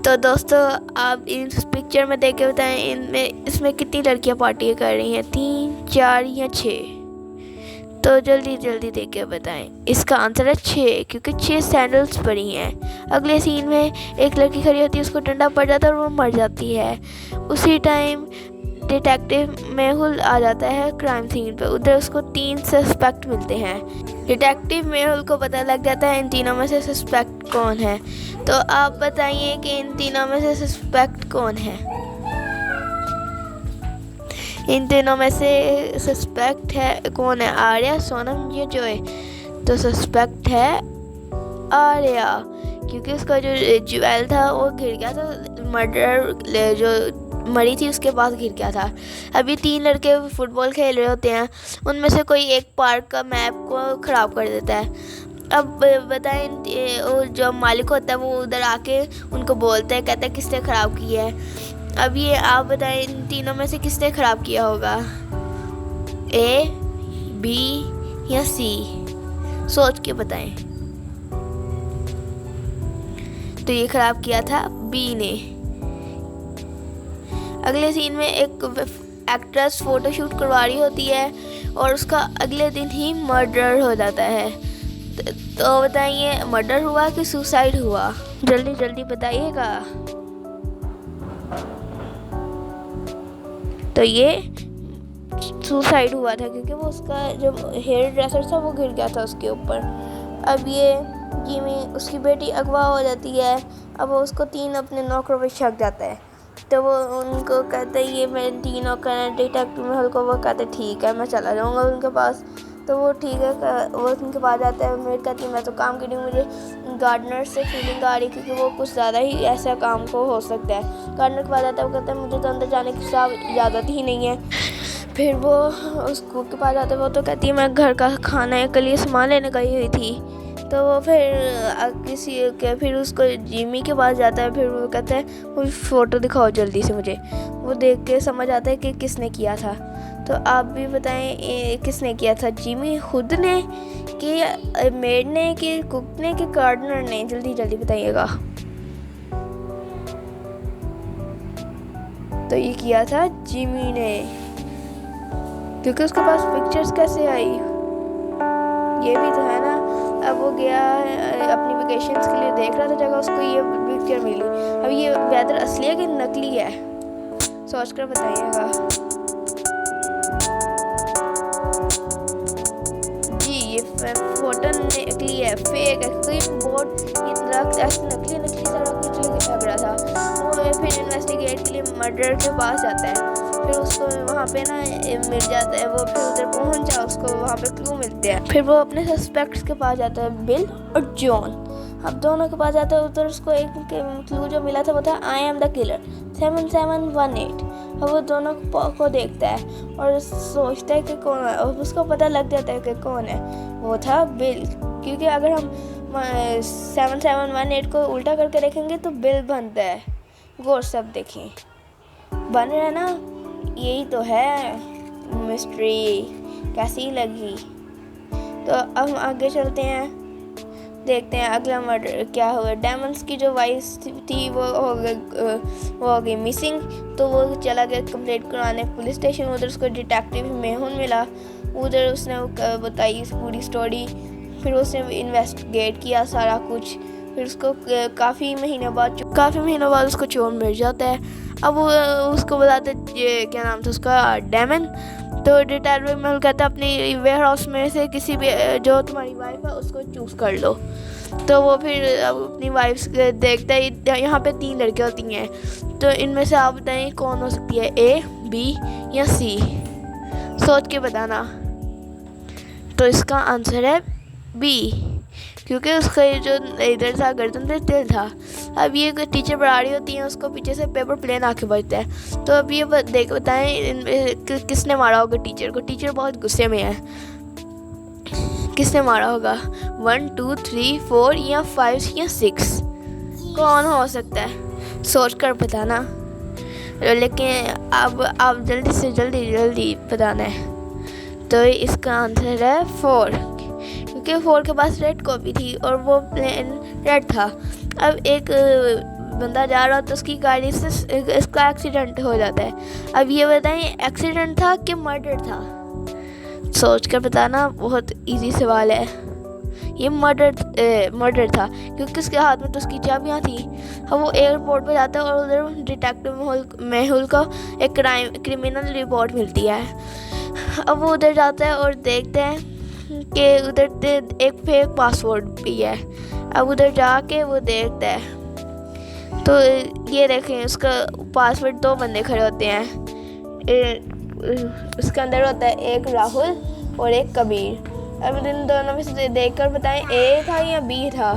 तो दोस्तों आप इस पिक्चर में देख के बताएं इसमें कितनी लड़कियां पार्टी कर रही हैं, 3, 4 या 6। तो जल्दी जल्दी देख के बताएं। इसका आंसर है 6, क्योंकि 6 सैंडल्स पड़ी हैं। अगले सीन में एक लड़की खड़ी होती है, उसको डंडा पड़ जाता है और वो मर जाती है। उसी टाइम डिटेक्टिव मेहुल आ जाता है क्राइम सीन पे। उधर उसको 3 सस्पेक्ट मिलते हैं। डिटेक्टिव मेहुल को पता लग जाता है इन तीनों में से सस्पेक्ट कौन है। तो आप बताइए कि इन तीनों में से सस्पेक्ट कौन है। इन तीनों में से सस्पेक्ट है कौन है, आर्या, सोनम या जॉय। तो सस्पेक्ट है आर्या, क्योंकि उसका जो ज्वेल था वो गिर गया था, मर्डर जो मरी थी उसके पास गिर गया था। अभी 3 लड़के फुटबॉल खेल रहे होते हैं, उनमें से कोई एक पार्क का मैप को ख़राब कर देता है। अब बताएं, वो जो मालिक होता है वो उधर आके उनको बोलता है, कहता है किसने ख़राब किया है। अब ये आप बताएं इन तीनों में से किसने ख़राब किया होगा, A, B या C। सोच के बताएं। तो ये ख़राब किया था B ने। अगले सीन में एक एक्ट्रेस फ़ोटोशूट करवा रही होती है और उसका अगले दिन ही मर्डर हो जाता है। तो बताइए मर्डर हुआ कि सुसाइड हुआ, जल्दी जल्दी बताइएगा। तो ये सुसाइड हुआ था, क्योंकि वो उसका जो हेयर ड्रेसर था वो गिर गया था उसके ऊपर। अब ये जिमी, उसकी बेटी अगवा हो जाती है। अब वो उसको 3 अपने नौकरों पर शक जाता है। तो वो उनको कहते हैं ये मेरे 3 नौकर डिटेक्टिव मेहुल को। वो कहते ठीक है मैं चला जाऊँगा उनके पास। तो वो ठीक है, वो उनके पास जाता है। मेड कहती है मैं तो काम कर रही हूँ, मुझे गार्डनर से फीलिंग आ रही, क्योंकि वो कुछ ज़्यादा ही ऐसा काम को हो सकता है। गार्डनर के पास जाता है, वो कहता है मुझे तो अंदर जाने की इजाज़त ही नहीं है। फिर वो उस कुक के पास जाता है, वो तो कहती है मैं घर का खाने के लिए सामान लेने गई हुई थी। तो वो फिर उसको जिमी के पास जाता है। फिर वो कहता है वो फ़ोटो दिखाओ जल्दी से मुझे। वो देख के समझ आता है कि किसने किया था। तो आप भी बताएं किसने किया था, जिमी खुद ने कि मेड ने कि कुक ने कि गार्डनर ने, जल्दी जल्दी बताइएगा। तो ये किया था जिमी ने, क्योंकि उसके पास पिक्चर्स कैसे आई, ये भी तो है ना। अब वो गया अपनी वेकेशंस के लिए, देख रहा था जगह, उसको ये पिक्चर मिली। अब ये वेदर असली है कि नकली है, सोच कर बताइएगा। जी ये फोटो नकली है, फेक है, क्योंकि बोर्ड ये दरख्त ऐसे नकली सारा कुछ लग रहा था। वो फिर इन्वेस्टिगेट के लिए मर्डर के पास जाता है। फिर उसको वहाँ पे ना मिल जाता है, वो फिर उधर पहुँचा, उसको वहाँ पे क्लू मिलते हैं। फिर वो अपने सस्पेक्ट्स के पास जाता है, बिल और जॉन। अब दोनों के पास जाता है, उधर उसको एक क्लू जो मिला था वो था आई एम द किलर 7718। अब वो दोनों को देखता है और सोचता है कि कौन है, और उसको पता लग जाता है कि कौन है। वो था बिल, क्योंकि अगर हम 7718 को उल्टा करके देखेंगे तो बिल बनता है। गौर सब देखें, बन रहा है ना, यही तो है मिस्ट्री। कैसी लगी? तो अब हम आगे चलते हैं, देखते हैं अगला मर्डर क्या हुआ। डायमंड्स की जो वाइफ थी वो हो गई मिसिंग। तो वो चला गया कंप्लेंट कराने पुलिस स्टेशन। उधर उसको डिटेक्टिव मेहुल मिला, उधर उसने बताई पूरी स्टोरी। फिर उसने इन्वेस्टिगेट किया सारा कुछ। फिर उसको काफ़ी महीनों बाद उसको चोर मिल जाता है। अब वो उसको बताते ये क्या नाम था उसका, डायमंड। तो डिटेक्टिव मेहुल कहता है अपनी वेयर हाउस में से किसी भी जो तुम्हारी वाइफ है उसको चूज़ कर लो। तो वो फिर अपनी वाइफ देखता है, यहाँ पे 3 लड़कियाँ होती हैं। तो इनमें से आप बताएं कौन हो सकती है, A, B या C। सोच के बताना। तो इसका आंसर है B, क्योंकि उसका जो इधर था गर्दन पे तिल था। अब ये टीचर पढ़ा रही होती है, उसको पीछे से पेपर प्लेन आके बजता है। तो अब ये बताएं किसने मारा होगा टीचर को। टीचर बहुत गुस्से में है, किसने मारा होगा, 1, 2, 3, 4 या 5 या 6। कौन हो सकता है, सोच कर बताना। लेकिन अब आप जल्दी से जल्दी बताना है। तो इसका आंसर है 4, क्योंकि 4 के पास रेड कॉपी थी और वो प्लेन रेड था। अब एक बंदा जा रहा होता है, उसकी गाड़ी से इसका एक्सीडेंट हो जाता है। अब ये बताएं एक्सीडेंट था कि मर्डर था? सोच कर बताना, बहुत इजी सवाल है। ये मर्डर था, क्योंकि उसके हाथ में तो उसकी चाबियाँ थी। अब वो एयरपोर्ट पे जाता है और उधर डिटेक्टिव मेहुल को एक क्रिमिनल रिपोर्ट मिलती है। अब वो उधर जाता है और देखते हैं कि उधर एक फेक पासवर्ड भी है। अब उधर जाके वो देखता है तो ये देखें, उसका पासवर्ड 2 बंदे खड़े होते हैं। उसके अंदर होता है एक राहुल और एक कबीर। अब इन दोनों में से देखकर बताएं ए था या बी था?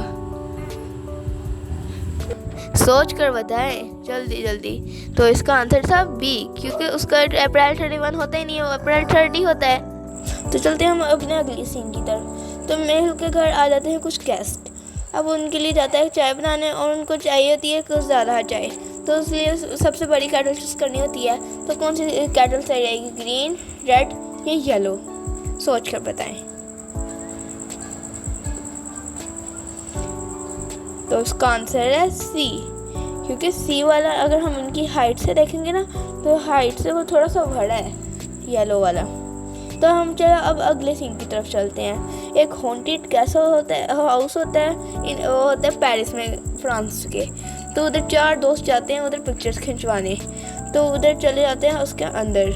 सोच कर बताएं जल्दी जल्दी। तो इसका आंसर था बी, क्योंकि उसका अप्रैल 31 होता ही नहीं है, वो अप्रैल 30 होता है। तो चलते हैं हम अपने अगली सीन की तरफ। तो मेहुल के घर आ जाते हैं कुछ गेस्ट। अब उनके लिए जाता है चाय बनाने और उनको चाहिए होती है कुछ ज़्यादा चाय। तो इसलिए सबसे बड़ी कैटल चूज करनी होती है। तो कौन सी कैटल सही रहेगी, ग्रीन, रेड या येलो? सोच कर बताएं। तो उसका आंसर है सी, क्योंकि सी वाला अगर हम उनकी हाइट से देखेंगे ना, तो हाइट से वो थोड़ा सा बड़ा है येलो वाला। तो हम चलो अब अगले सीन की तरफ चलते हैं। एक हॉन्टेड कैसल होता है, हाउस होता है, वो होता है पेरिस में, फ्रांस के। तो उधर 4 दोस्त जाते हैं उधर पिक्चर्स खिंचवाने। तो उधर चले जाते हैं उसके अंदर।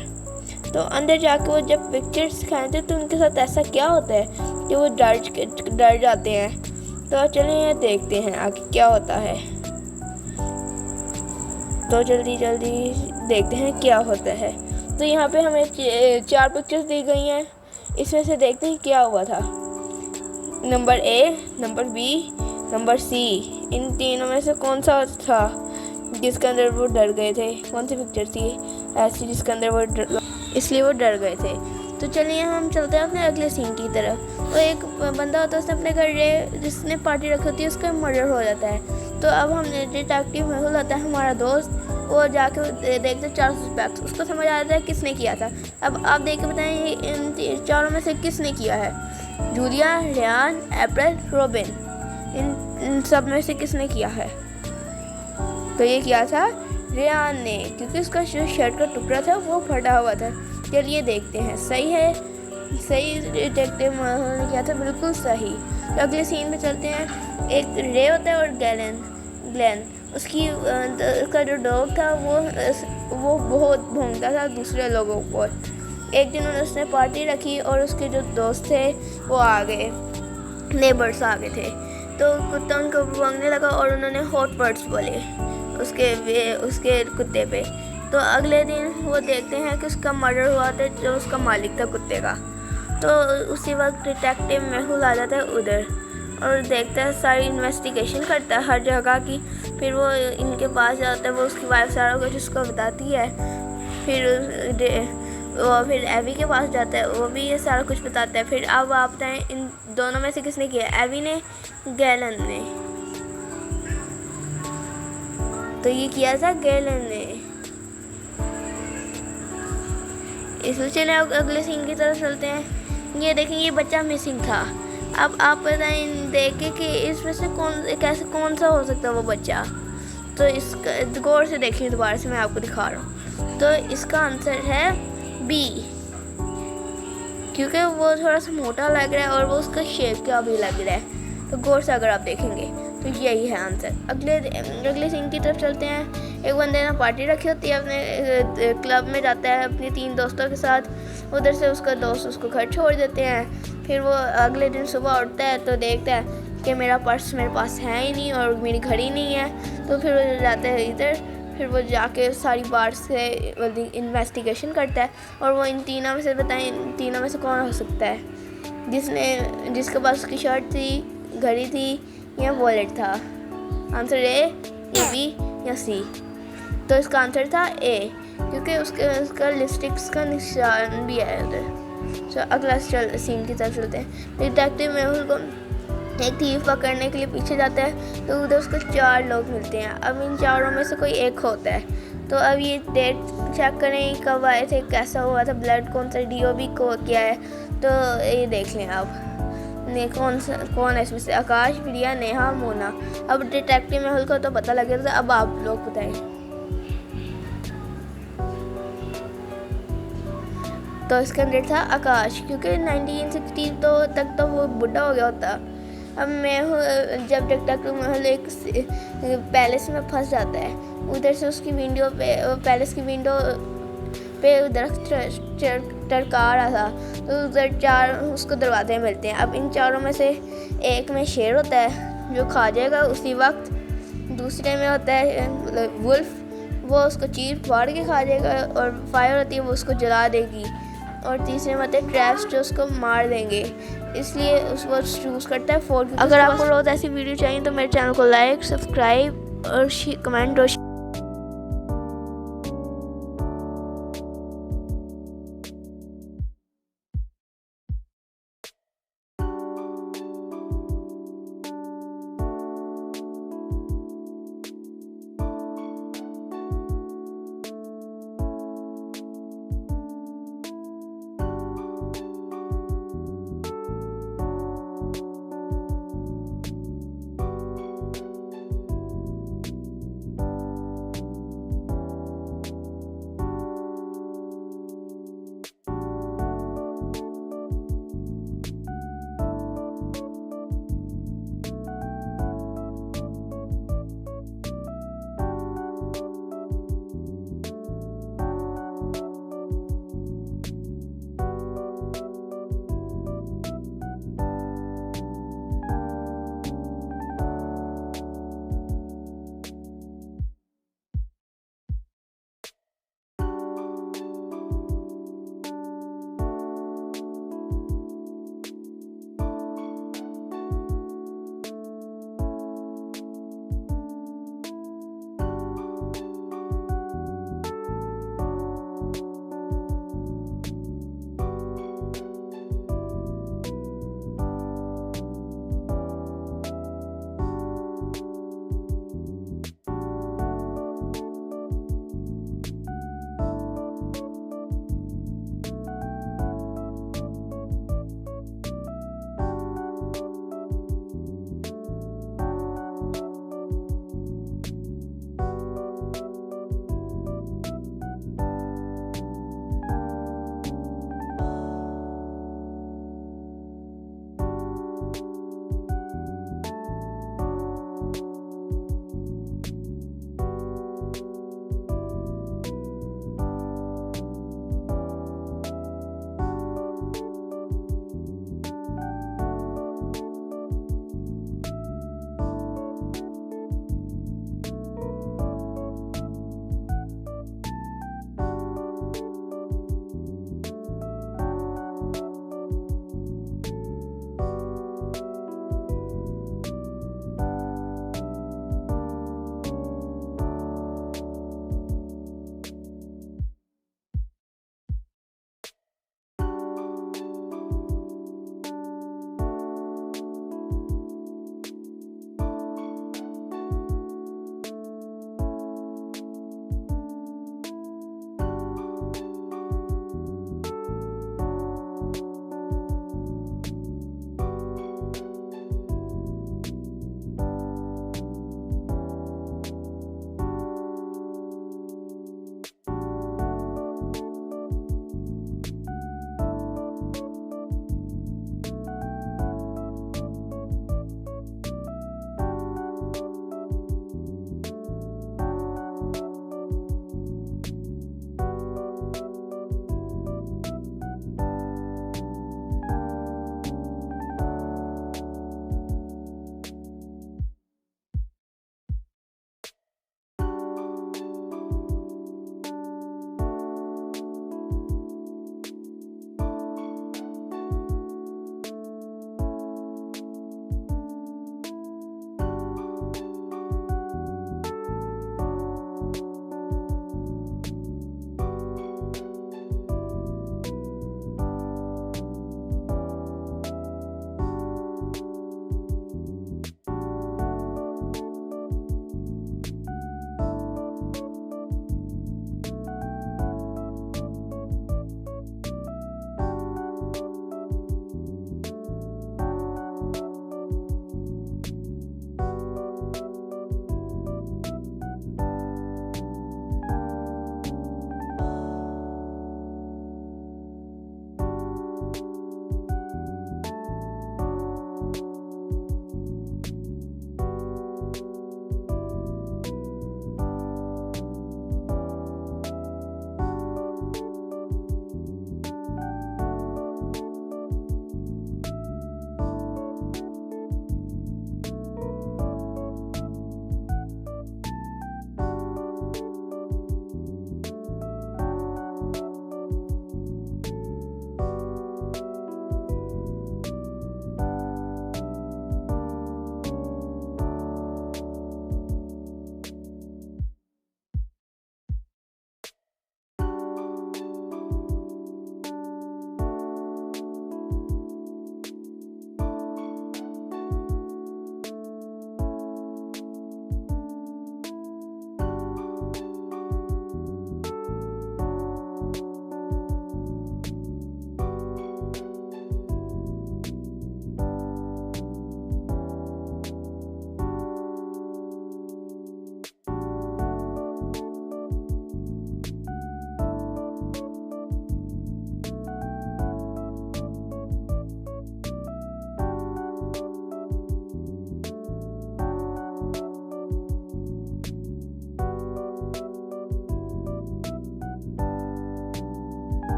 तो अंदर जाके वो जब पिक्चर्स खिंचवाते हैं तो उनके साथ ऐसा क्या होता है कि वो डर जाते हैं। तो चलिए देखते हैं आगे क्या होता है। तो जल्दी देखते हैं क्या होता है। तो यहाँ पे हमें 4 पिक्चर्स दी गई हैं, इसमें से देखते हैं क्या हुआ था। Number A, number B, number C, इन तीनों में से कौन सा था जिसके अंदर वो डर गए थे? कौन सी पिक्चर थी ऐसी जिसके अंदर वो इसलिए वो डर गए थे? तो चलिए हम चलते हैं अपने अगले सीन की तरफ। तो एक बंदा होता है, उसने अपने घर जिसने पार्टी रखी होती है उसका मर्डर हो जाता है। तो अब हम डिटेक्टिव मेहुल होता है हमारा दोस्त, वो जाके देखते 4 सस्पेक्ट्स। उसको समझ आ जाता है किसने किया था। अब आप देख के बताएं इन चारों में से किसने किया है? जूलिया, रेयान, अप्रैल, रॉबिन, इन सब में से किसने किया है? तो ये किया था रेयान ने, क्योंकि उसका जो शर्ट का टुकड़ा था वो फटा हुआ था। चलिए देखते हैं, सही है, सही डिटेक्टिव ने किया था, बिल्कुल सही। तो अगले सीन पे चलते हैं। एक रे होता है और ग्लेन, उसका जो डॉग था वो बहुत भौंकता था दूसरे लोगों को। एक दिन उसने पार्टी रखी और उसके जो दोस्त थे वो आ गए, नेबर्स आ गए थे। तो कुत्ता उनको भौंकने लगा और उन्होंने हॉट वर्ड्स बोले उसके कुत्ते पे। तो अगले दिन वो देखते हैं कि उसका मर्डर हुआ था जो उसका मालिक था कुत्ते का। तो उसी वक्त डिटेक्टिव मेहुल आ जाता है उधर और देखता है, सारी इन्वेस्टिगेशन करता है हर जगह की। फिर वो इनके पास जाता है, वो उसकी वाइफ सारा कुछ उसको बताती है। फिर एवी के पास जाता है, वो भी ये सारा कुछ बताता है। फिर अब आप बताएं इन दोनों में से किसने किया, एवी ने, गैलन ने? तो ये किया था गैलन ने। इसलिए चले अगले सीन की तरफ चलते हैं। ये देखें, ये बच्चा मिसिंग था। अब आप बताएं देखें कि इसमें से कौन सा हो सकता है वो बच्चा। तो इसका गौर से देखिए, दोबारा से मैं आपको दिखा रहा हूँ। तो इसका आंसर है बी, क्योंकि वो थोड़ा सा मोटा लग रहा है और वो उसका शेप का भी लग रहा है। तो गौर से अगर आप देखेंगे तो यही है आंसर। अगले सीन की तरफ चलते हैं। एक बंदे ने पार्टी रखी होती है, अपने क्लब में जाता है अपने 3 दोस्तों के साथ। उधर से उसका दोस्त उसको घर छोड़ देते हैं। फिर वो अगले दिन सुबह उठता है तो देखता है कि मेरा पर्स मेरे पास है ही नहीं और मेरी घड़ी नहीं है। तो फिर वो जाता है इधर, फिर वो जाके सारी बार से इन्वेस्टिगेशन करता है और वो इन तीनों में से बताएं, इन तीनों में से कौन हो सकता है जिसके पास उसकी शर्ट थी, घड़ी थी या वॉलेट था? आंसर ए, बी या सी? तो इसका आंसर था ए, क्योंकि उसका लिपस्टिक्स का निशान भी है उधर। तो अगला सीन की तरफ चलते हैं। डिटेक्टिव मेहुल को एक थीफ पकड़ने के लिए पीछे जाता है तो उधर उसको 4 लोग मिलते हैं। अब इन चारों में से कोई एक होता है। तो अब ये डेट चेक करें, कब आए थे, कैसा हुआ था, ब्लड कौन सा DOB को किया है। तो ये देख लें आप, कौन है इसमें से, आकाश, प्रिया, नेहा, मोना। अब डिटेक्टिव मेहुल को तो पता लगे था, अब आप लोग बताएं। तो इसके अंदर था आकाश, क्योंकि 1960 तक तो वो बुढ़ा हो गया होता। अब मेहुल, जब डिटेक्टिव मेहुल एक पैलेस में फंस जाता है, उधर से उसकी विंडो पे, पैलेस की विंडो पे दरख्त टरका रहा था, तो उधर 4 उसको दरवाजे मिलते हैं। अब इन चारों में से एक में शेर होता है जो खा जाएगा उसी वक्त, दूसरे में होता है वुल्फ, वो उसको चीर फाड़ के खा जाएगा, और फायर होती है वो उसको जला देगी, और तीसरे में होते हैं ट्रैप्स जो उसको मार देंगे। इसलिए उसको चूज़ करता है 4। अगर आपको रोज़ ऐसी वीडियो चाहिए तो मेरे चैनल को लाइक, सब्सक्राइब और कमेंट और